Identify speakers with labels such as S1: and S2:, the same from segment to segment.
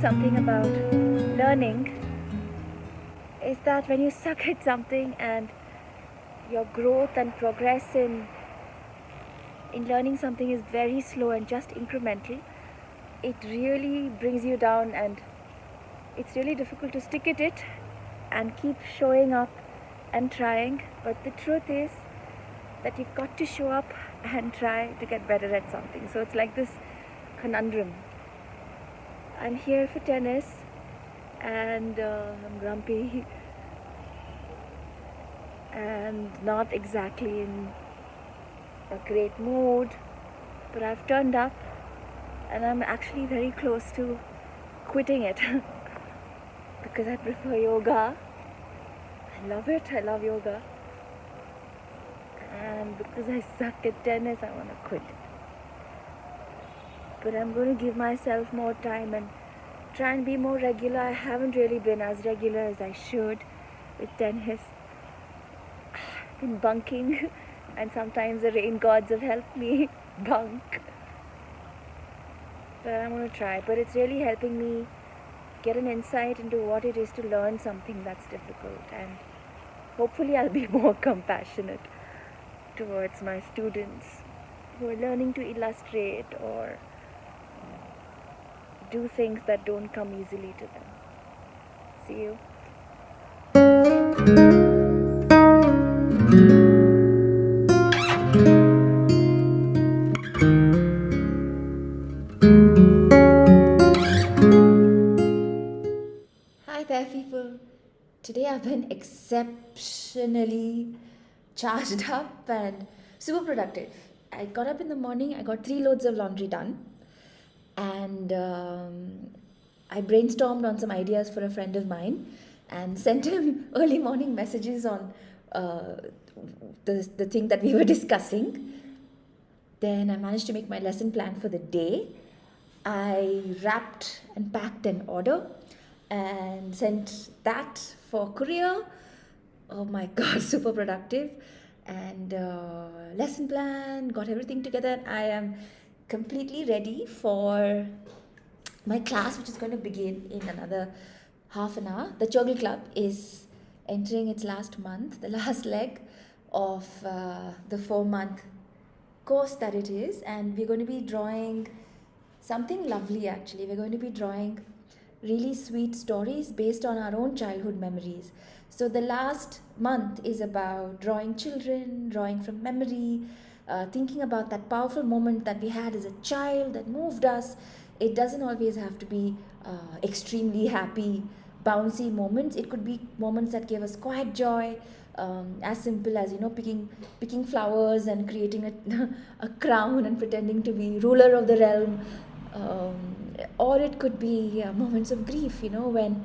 S1: something about learning is that when you suck at something and your growth and progress in learning something is very slow and just incremental, it really brings you down, and it's really difficult to stick at it and keep showing up and trying. But the truth is that you've got to show up and try to get better at something. So it's like this conundrum. I'm here for tennis and I'm grumpy and not exactly in a great mood, but I've turned up and I'm actually very close to quitting it because I prefer yoga. I love it, I love yoga, and because I suck at tennis, I want to quit it. But I'm going to give myself more time and try and be more regular. I haven't really been as regular as I should with tennis. I've been bunking and sometimes the rain gods have helped me bunk. But I'm going to try. But it's really helping me get an insight into what it is to learn something that's difficult, and hopefully I'll be more compassionate towards my students who are learning to illustrate or do things that don't come easily to them. See you. Hi there, people. Today I've been exceptionally charged up and super productive. I got up in the morning, I got 3 loads of laundry done, and I brainstormed on some ideas for a friend of mine and sent him early morning messages on the thing that we were discussing. Then I managed to make my lesson plan for the day. I wrapped and packed an order and sent that for courier. Oh my god, super productive. And lesson plan, got everything together. I am completely ready for my class, which is going to begin in another half an hour. The Joggle Club is entering its last month, the last leg of the 4-month course that it is, and we're going to be drawing something lovely. Actually, we're going to be drawing really sweet stories based on our own childhood memories. So the last month is about drawing children, drawing from memory, thinking about that powerful moment that we had as a child that moved us. It doesn't always have to be extremely happy, bouncy moments. It could be moments that gave us quiet joy, as simple as picking flowers and creating a crown and pretending to be ruler of the realm, or it could be moments of grief, when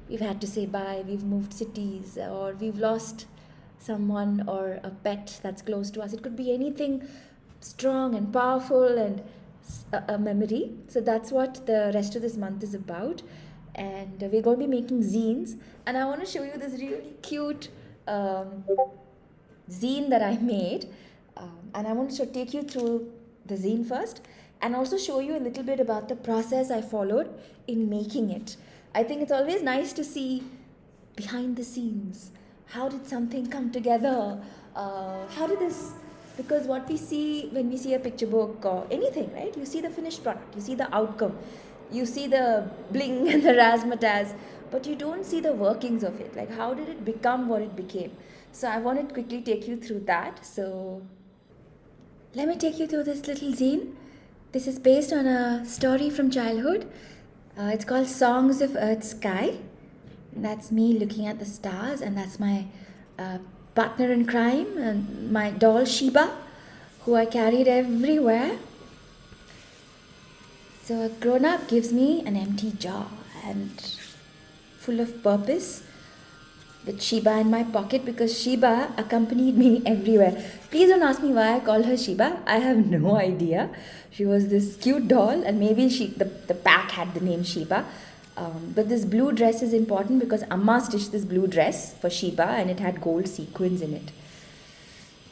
S1: we've had to say bye, we've moved cities, or we've lost someone or a pet that's close to us. It could be anything strong and powerful and a memory. So that's what the rest of this month is about. And we're going to be making zines, and I want to show you this really cute zine that I made, and I want to take you through the zine first and also show you a little bit about the process I followed in making it. I think it's always nice to see behind the scenes. How did something come together? How did this... Because what we see when we see a picture book or anything, right? You see the finished product, you see the outcome, you see the bling and the razzmatazz, but you don't see the workings of it. Like, how did it become what it became? So I want to quickly take you through that. So let me take you through this little zine. This is based on a story from childhood. It's called Songs of Earth Sky. That's me looking at the stars, and that's my partner in crime, and my doll Sheba, who I carried everywhere. So a grown-up gives me an empty jar and full of purpose, with Sheba in my pocket, because Sheba accompanied me everywhere. Please don't ask me why I call her Sheba. I have no idea. She was this cute doll, and maybe the pack had the name Sheba. But this blue dress is important because Amma stitched this blue dress for Sheba, and it had gold sequins in it.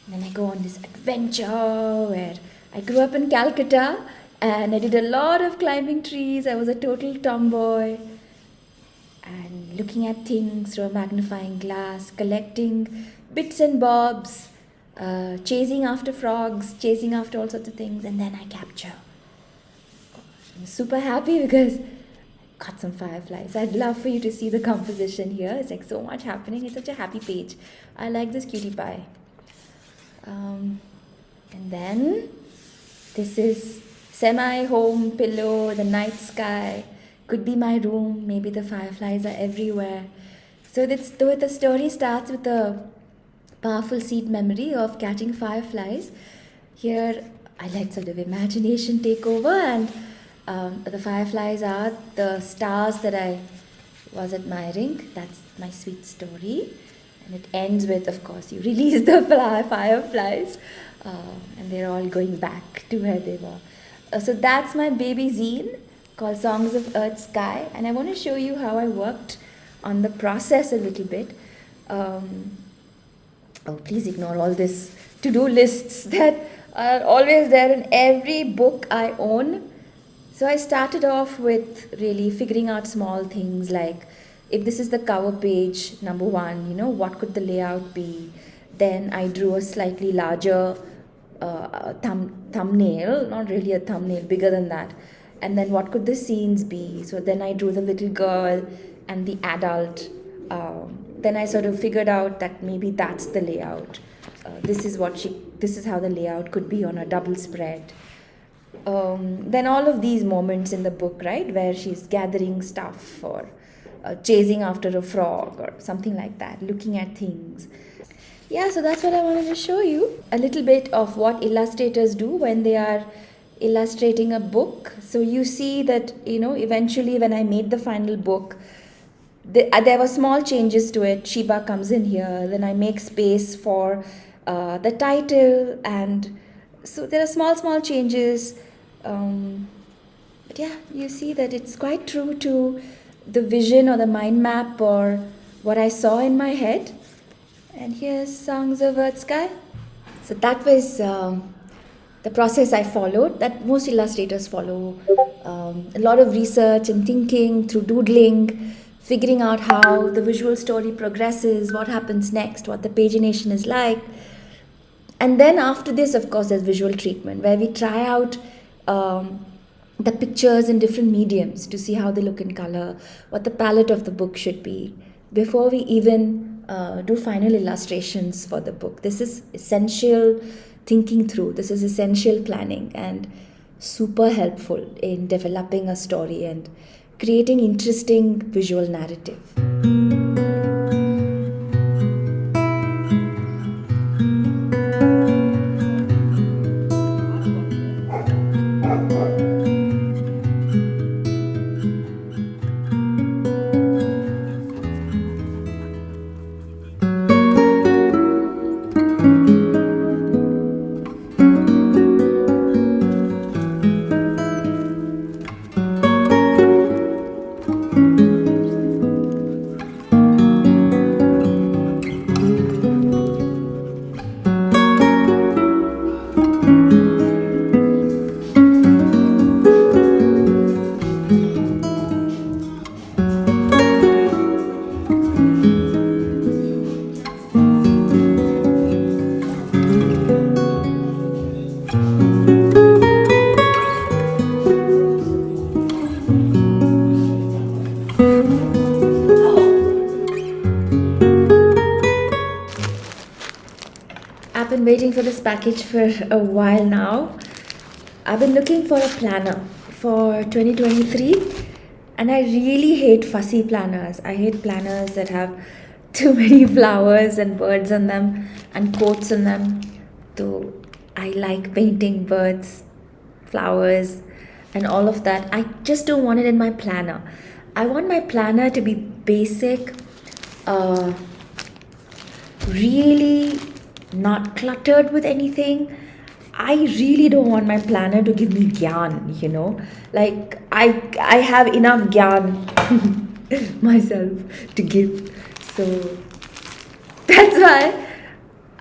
S1: And then I go on this adventure where I grew up in Calcutta, And I did a lot of climbing trees. I was a total tomboy. And looking at things through a magnifying glass, collecting bits and bobs, chasing after frogs, chasing after all sorts of things, and then I capture. I'm super happy because I got some fireflies. I'd love for you to see the composition here. It's like so much happening. It's such a happy page. I like this cutie pie. And then this is semi-home pillow, the night sky. Could be my room. Maybe the fireflies are everywhere. So the story starts with a powerful seed memory of catching fireflies. Here I let sort of imagination take over, and the fireflies are the stars that I was admiring. That's my sweet story. And it ends with, of course, you release the fireflies, and they're all going back to where they were. So that's my baby zine called Songs of Earth Sky. And I want to show you how I worked on the process a little bit. Please ignore all this to-do lists that are always there in every book I own. So I started off with really figuring out small things like, if this is the cover page, number one, what could the layout be? Then I drew a slightly larger thumbnail, not really a thumbnail, bigger than that. And then what could the scenes be? So then I drew the little girl and the adult. Then I sort of figured out that maybe that's the layout. This is how the layout could be on a double spread. Then all of these moments in the book, right, where she's gathering stuff or chasing after a frog or something like that, looking at things. Yeah, so that's what I wanted to show you. A little bit of what illustrators do when they are illustrating a book. So you see that, eventually when I made the final book, there were small changes to it. Shiba comes in here, then I make space for the title, and so there are small changes. But yeah, you see that it's quite true to the vision or the mind map or what I saw in my head. And here's Songs of Earth Sky. So that was the process I followed, that most illustrators follow. A lot of research and thinking through doodling, figuring out how the visual story progresses, what happens next, what the pagination is like. And then after this, of course, there's visual treatment, where we try out the pictures in different mediums to see how they look in color, what the palette of the book should be, before we even do final illustrations for the book. This is essential thinking through. This is essential planning and super helpful in developing a story and creating interesting visual narrative. I've been waiting for this package for a while now. I've been looking for a planner for 2023, and I really hate fussy planners. I hate planners that have too many flowers and birds on them and quotes on them. Though I like painting birds, flowers, and all of that, I just don't want it in my planner. I want my planner to be basic, really not cluttered with anything. I really don't want my planner to give me gyan, like I have enough gyan myself to give. So that's why,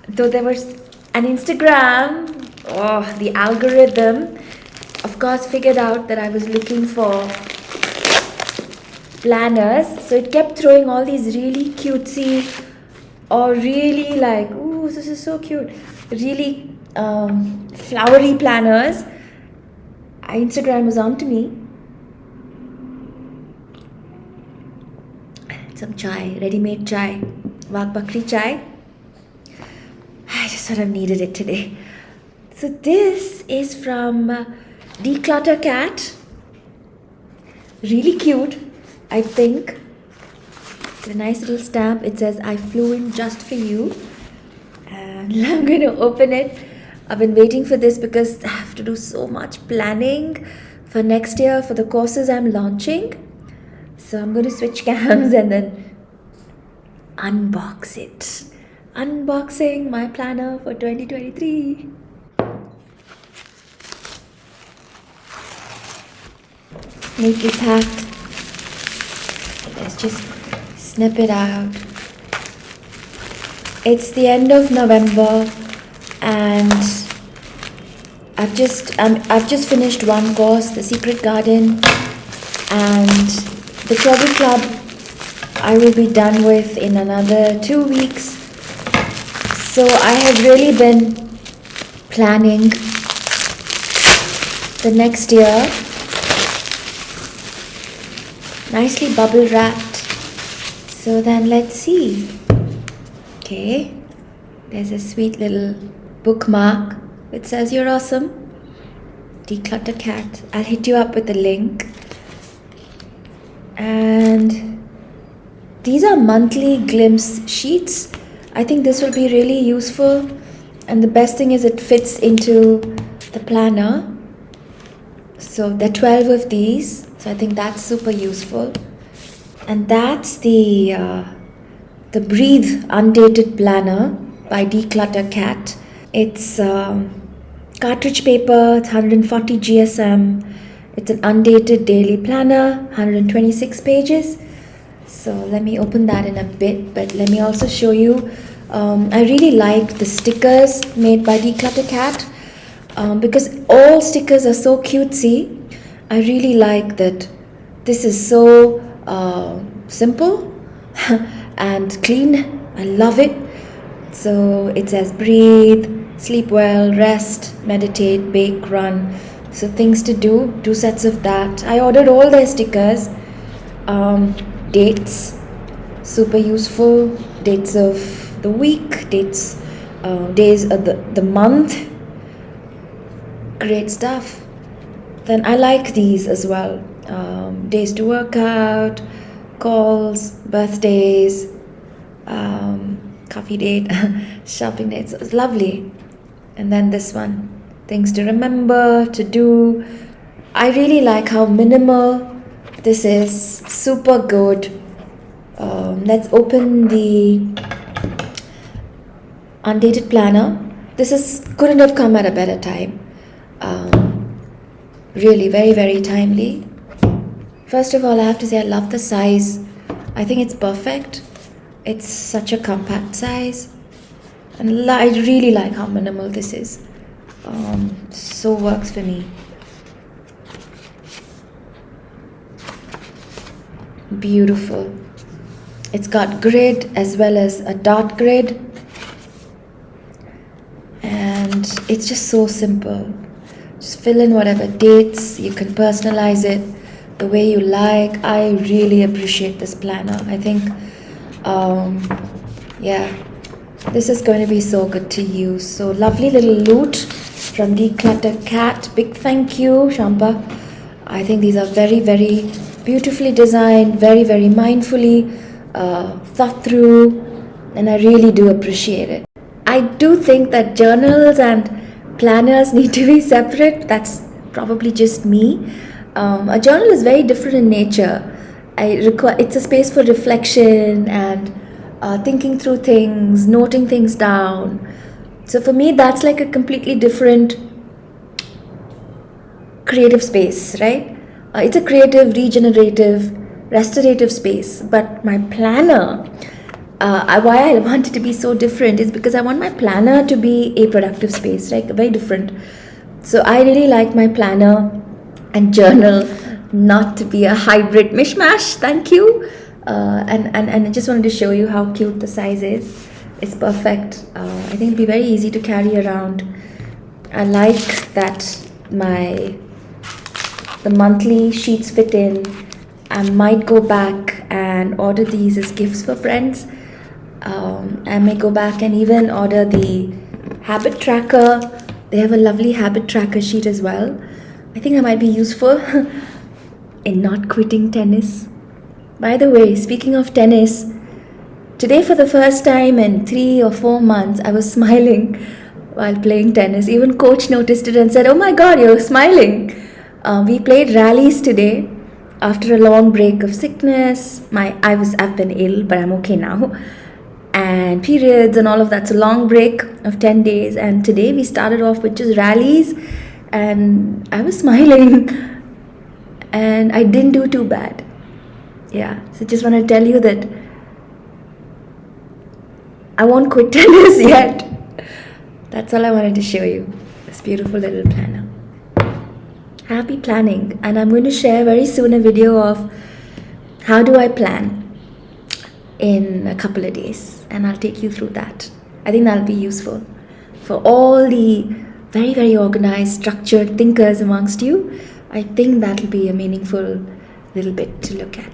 S1: though there was an Instagram, the algorithm of course, figured out that I was looking for planners, so it kept throwing all these really cutesy or really like, ooh, this is so cute, really flowery planners. Instagram was on to me. Some chai, ready-made chai, Wagh Bakri chai. I just sort of needed it today. So this is from Declutter Cat. Really cute, I think. It's a nice little stamp. It says, I flew in just for you. And I'm going to open it. I've been waiting for this because I have to do so much planning for next year for the courses I'm launching. So I'm going to switch cams and then unbox it. Unboxing my planner for 2023. Neatly packed. Let's just snip it out. It's the end of November and I've just finished one course, The Secret Garden, and the Travel Club I will be done with in another 2 weeks. So I have really been planning the next year. Nicely bubble wrapped. So then let's see. Okay, there's a sweet little bookmark. It says you're awesome. Declutter Cat. I'll hit you up with the link. And these are monthly glimpse sheets. I think this will be really useful. And the best thing is it fits into the planner. So there are 12 of these. So I think that's super useful. And that's the Breathe Undated Planner by Declutter Cat. It's cartridge paper, it's 140 GSM. It's an undated daily planner, 126 pages. So let me open that in a bit, but let me also show you. I really like the stickers made by Declutter Cat because all stickers are so cutesy. I really like that this is so simple and clean. I love it. So it says breathe, sleep well, rest, meditate, bake, run. So things to do, 2 sets of that. I ordered all their stickers. Dates, super useful. Dates of the week, days of the month. Great stuff. Then I like these as well. Days to work out, calls, birthdays, coffee date, shopping dates. It's lovely. And then this one, things to remember, to do. I really like how minimal this is. Super good. Let's open the undated planner. Couldn't have come at a better time. Really very, very timely. First of all, I have to say I love the size. I think it's perfect. It's such a compact size. And I really like how minimal this is. So works for me. Beautiful. It's got grid as well as a dot grid. And it's just so simple. Just fill in whatever dates. You can personalize it the way you like. I really appreciate this planner. I think, this is going to be so good to use. So lovely little loot from Declutter Cat. Big thank you, Shampa. I think these are very, very beautifully designed, very, very mindfully thought through, and I really do appreciate it. I do think that journals and planners need to be separate. That's probably just me. A journal is very different in nature. It's a space for reflection and thinking through things, noting things down. So for me, that's like a completely different creative space, right? It's a creative, regenerative, restorative space. But my planner, why I want it to be so different is because I want my planner to be a productive space, right? Very different. So I really like my planner and journal not to be a hybrid mishmash. Thank you. And I just wanted to show you how cute the size is. It's perfect. I think it'll be very easy to carry around. I like that the monthly sheets fit in. I might go back and order these as gifts for friends. I may go back and even order the habit tracker. They have a lovely habit tracker sheet as well. I think I might be useful in not quitting tennis. By the way, speaking of tennis, today for the first time in 3 or 4 months, I was smiling while playing tennis. Even coach noticed it and said, "Oh my God, you're smiling." We played rallies today after a long break of sickness. I've been ill, but I'm okay now. And periods and all of that's a long break of 10 days. And today we started off with just rallies, and I was smiling, and I didn't do too bad. Yeah, so just want to tell you that I won't quit tennis yet. That's all I wanted to show you. This beautiful little planner. Happy planning. And I'm going to share very soon a video of how do I plan in a couple of days, and I'll take you through that. I think that'll be useful for all the very, very organized, structured thinkers amongst you. I think that'll be a meaningful little bit to look at.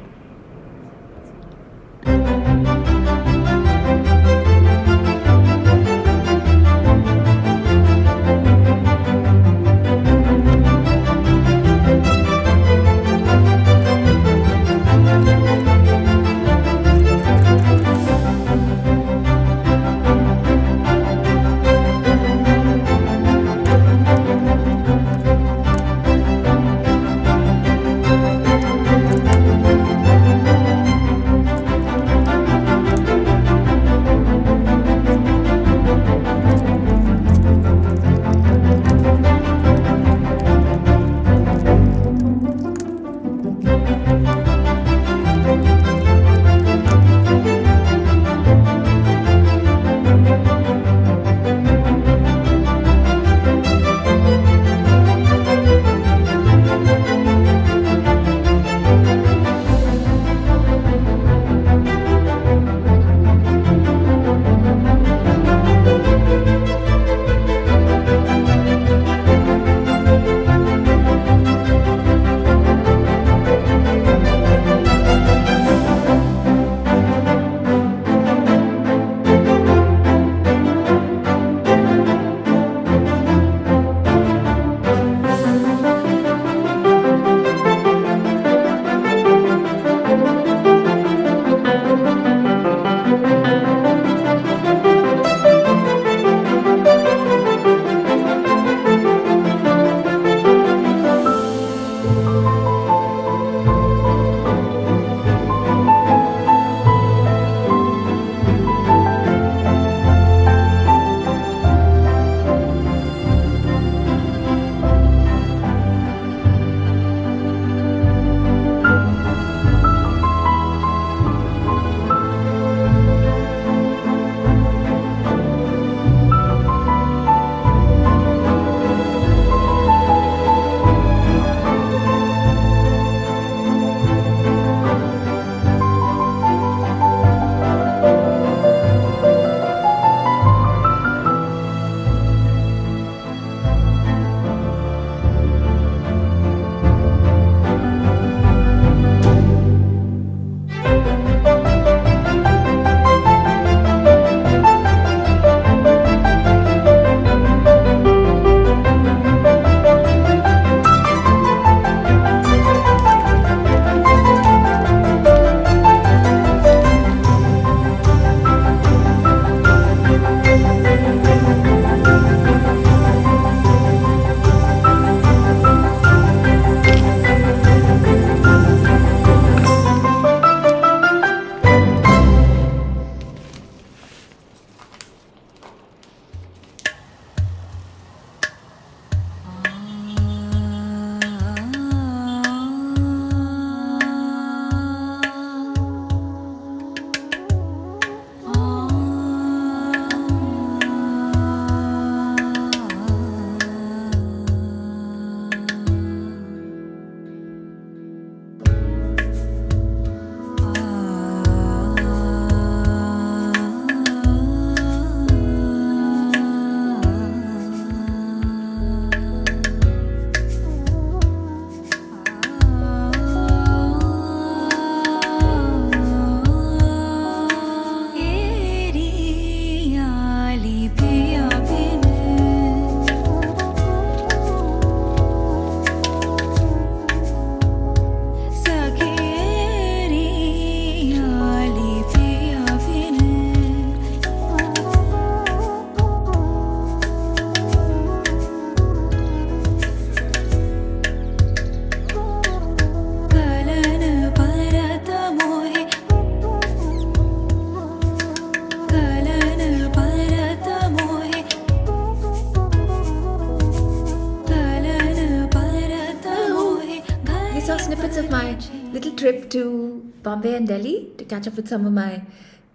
S1: snippets of my little trip to Bombay and Delhi to catch up with some of my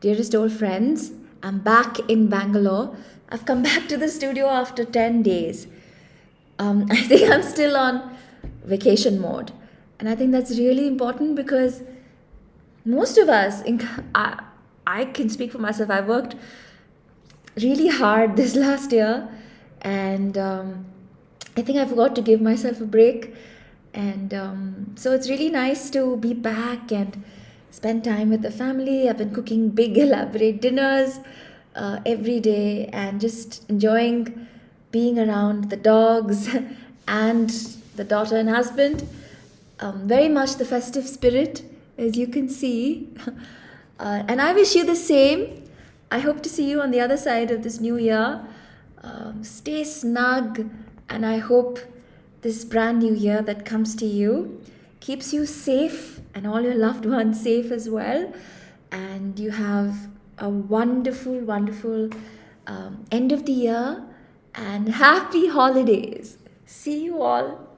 S1: dearest old friends. I'm back in Bangalore. I've come back to the studio after 10 days. I think I'm still on vacation mode. And I think that's really important because most of us, I can speak for myself, I worked really hard this last year, and I think I forgot to give myself a break. And so it's really nice to be back and spend time with the family. I've been cooking big, elaborate dinners every day and just enjoying being around the dogs and the daughter and husband. Very much the festive spirit, as you can see. And I wish you the same. I hope to see you on the other side of this new year. Stay snug, and I hope this brand new year that comes to you keeps you safe and all your loved ones safe as well. And you have a wonderful, wonderful end of the year and happy holidays. See you all